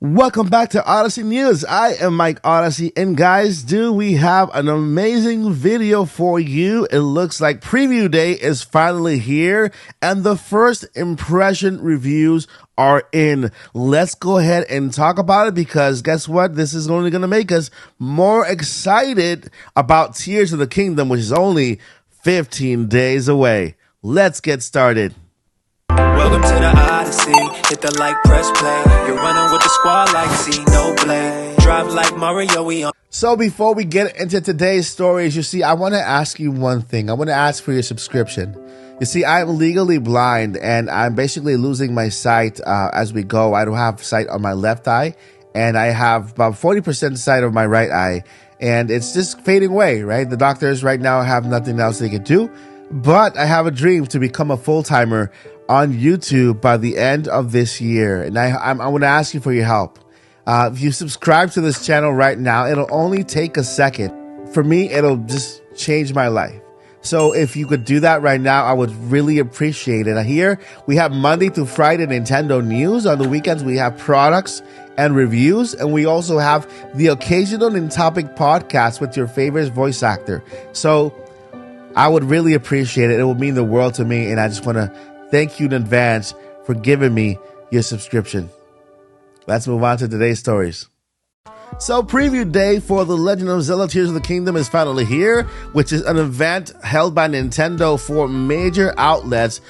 Welcome back to Odyssey News. I am Mike Odyssey, and guys, we have an amazing video for you. It looks like preview day is finally here, and the first impression reviews are in. Let's go ahead and talk about it, because guess what? This is only going to make us more excited about Tears of the Kingdom, which is only 15 days away. Let's get started. Welcome to the Odyssey, hit the like, press play. You're running with the squad like Xenoblade. Drive like Mario, we on. So before we get into today's stories, you see, I want to ask you one thing. I want to ask for your subscription. You see, I'm legally blind, and I'm basically losing my sight as we go. I don't have sight on my left eye, and I have about 40% sight of my right eye, and it's just fading away, right? The doctors right now have nothing else they can do, but I have a dream to become a full-timer on YouTube by the end of this year, and I want to ask you for your help. If you subscribe to this channel right now, it'll only take a second. For me, it'll just change my life. So if you could do that right now, I would really appreciate it. Here we have Monday through Friday Nintendo news. On the weekends, we have products and reviews, and we also have the occasional Nintopic podcast with your favorite voice actor. So I would really appreciate it. It will mean the world to me, and I just want to thank you in advance for giving me your subscription. Let's move on to today's stories. So preview day for The Legend of Zelda Tears of the Kingdom is finally here, which is an event held by Nintendo for major outlets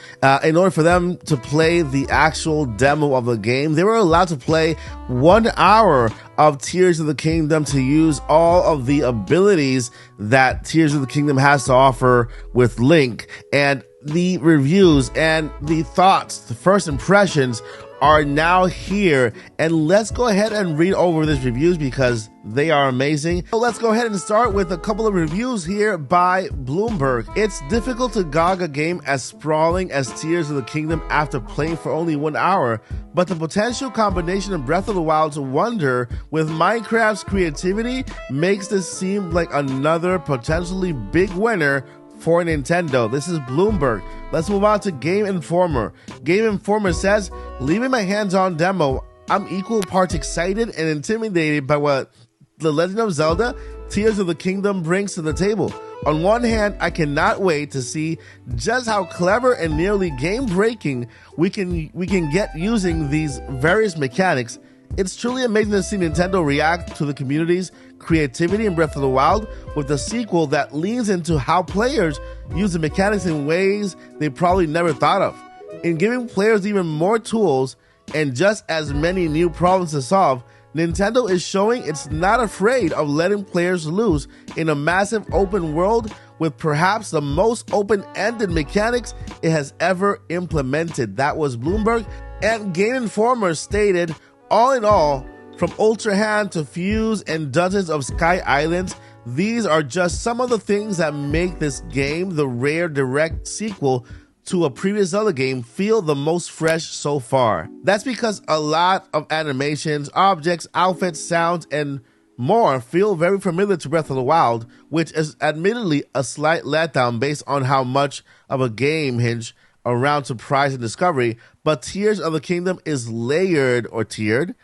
in order for them to play the actual demo of the game. They were allowed to play 1 hour of Tears of the Kingdom to use all of the abilities that Tears of the Kingdom has to offer with Link. And the reviews and the thoughts, the first impressions are now here, and let's go ahead and read over these reviews because they are amazing. So let's go ahead and start with a couple of reviews here by Bloomberg. It's difficult to gog a game as sprawling as Tears of the Kingdom after playing for only 1 hour, but the potential combination of Breath of the Wild's wonder with Minecraft's creativity makes this seem like another potentially big winner for Nintendo. This is Bloomberg. Let's move on to Game Informer. Game Informer says, leaving my hands-on demo, I'm equal parts excited and intimidated by what The Legend of Zelda Tears of the Kingdom brings to the table. On one hand, I cannot wait to see just how clever and nearly game-breaking we can get using these various mechanics. It's truly amazing to see Nintendo react to the community's creativity in Breath of the Wild with a sequel that leans into how players use the mechanics in ways they probably never thought of. In giving players even more tools and just as many new problems to solve, Nintendo is showing it's not afraid of letting players loose in a massive open world with perhaps the most open-ended mechanics it has ever implemented. That was Bloomberg. And Game Informer stated, all in all, from Ultra Hand to Fuse and dozens of Sky Islands, these are just some of the things that make this game, the rare direct sequel to a previous Zelda game, feel the most fresh so far. That's because a lot of animations, objects, outfits, sounds, and more feel very familiar to Breath of the Wild, which is admittedly a slight letdown based on how much of a game hinge around surprise and discovery, but Tears of the Kingdom is layered or tiered,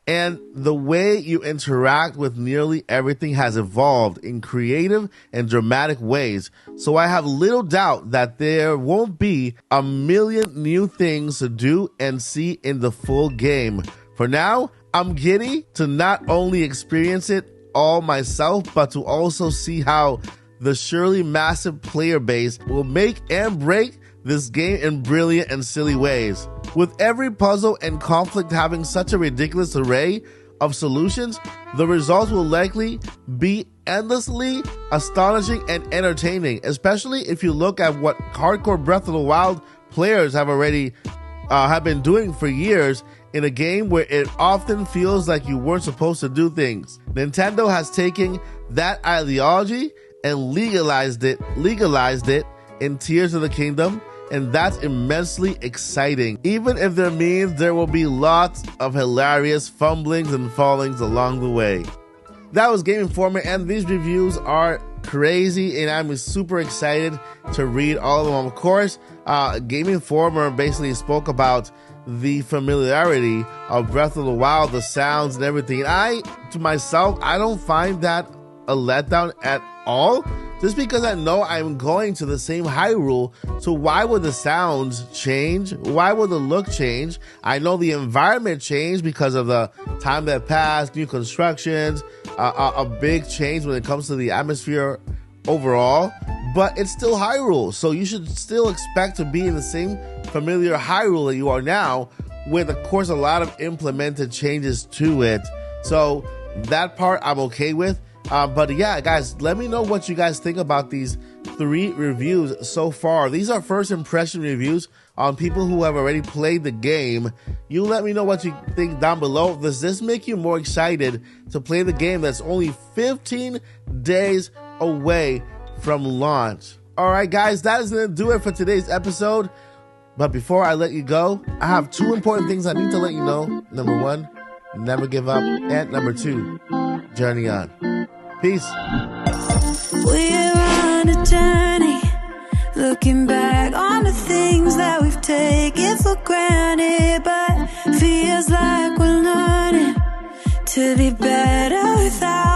and the way you interact with nearly everything has evolved in creative and dramatic ways. So I have little doubt that there won't be a million new things to do and see in the full game. For now, I'm giddy to not only experience it all myself, but to also see how the surely massive player base will make and break this game in brilliant and silly ways. With every puzzle and conflict having such a ridiculous array of solutions, the results will likely be endlessly astonishing and entertaining, especially if you look at what hardcore Breath of the Wild players have already have been doing for years in a game where it often feels like you weren't supposed to do things. Nintendo has taken that ideology and legalized it in Tears of the Kingdom, and that's immensely exciting, even if that means there will be lots of hilarious fumblings and fallings along the way. That was Game Informer, and these reviews are crazy, and I'm super excited to read all of them. Of course, Game Informer basically spoke about the familiarity of Breath of the Wild, the sounds and everything. To myself, I don't find that a letdown at all, just because I know I'm going to the same Hyrule. So why would the sounds change? Why would the look change? I know the environment changed because of the time that passed, new constructions, a big change when it comes to the atmosphere overall, but it's still Hyrule. So you should still expect to be in the same familiar Hyrule that you are now, with, of course, a lot of implemented changes to it. So that part I'm okay with. But yeah, guys, let me know what you guys think about these 3 reviews so far. These are first impression reviews on people who have already played the game. You let me know what you think down below. Does this make you more excited to play the game that's only 15 days away from launch? All right, guys, that is going to do it for today's episode. But before I let you go, I have 2 important things I need to let you know. Number 1, never give up. And number 2, journey on. Peace. We're on a journey, looking back on the things that we've taken for granted, but feels like we're learning to be better without